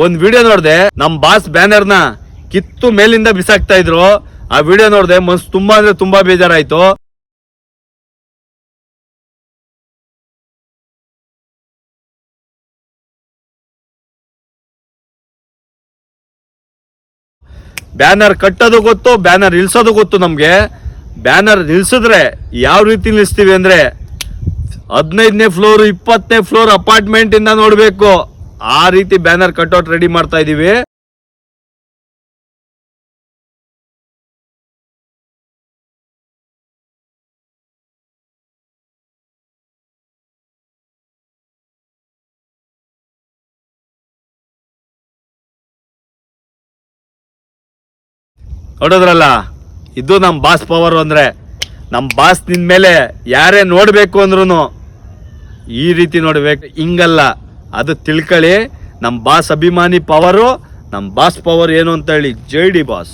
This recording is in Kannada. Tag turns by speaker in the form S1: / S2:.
S1: ಒಂದ್ ವಿಡಿಯೋ ನೋಡ್ದೆ, ನಮ್ ಬಾಸ್ ಬ್ಯಾನರ್ ನ ಕಿತ್ತು ಮೇಲಿಂದ ಬಿಸಾಕ್ತಾ ಇದ್ರು. ಆ ವಿಡಿಯೋ ನೋಡ್ದೆ, ಮನ್ಸು ತುಂಬಾ ಅಂದ್ರೆ ತುಂಬಾ ಬೇಜಾರಾಯ್ತು. ಬ್ಯಾನರ್ ಕಟ್ಟೋದು ಗೊತ್ತು, ಬ್ಯಾನರ್ ಇಳ್ಸೋದು ಗೊತ್ತು ನಮ್ಗೆ. ಬ್ಯಾನರ್ ನಿಲ್ಸಿದ್ರೆ ಯಾವ ರೀತಿ ನಿಲ್ಸ್ತೀವಿ ಅಂದ್ರೆ 15ನೇ ಫ್ಲೋರ್ 20ನೇ ಫ್ಲೋರ್ ಅಪಾರ್ಟ್ಮೆಂಟ್ ಇಂದ ನೋಡ್ಬೇಕು, ಆ ರೀತಿ ಬ್ಯಾನರ್ ಕಟ್ಔಟ್ ರೆಡಿ ಮಾಡ್ತಾ ಇದೀವಿ. ನೋಡೋದ್ರಲ್ಲ, ಇದು ನಮ್ ಬಾಸ್ ಪವರ್ ಅಂದ್ರೆ. ನಮ್ ಬಾಸ್ ನಿನ್ ಮೇಲೆ ಯಾರೇ ನೋಡ್ಬೇಕು ಅಂದ್ರೂ ಈ ರೀತಿ ನೋಡ್ಬೇಕು, ಹಿಂಗಲ್ಲ. ಅದು ತಿಳ್ಕೊಳ್ಳಿ, ನಮ್ ಬಾಸ್ ಅಭಿಮಾನಿ ಪವರು, ನಮ್ ಬಾಸ್ ಪವರ್ ಏನು ಅಂತ ಹೇಳಿ. ಜೈ ಡಿ ಬಾಸ್.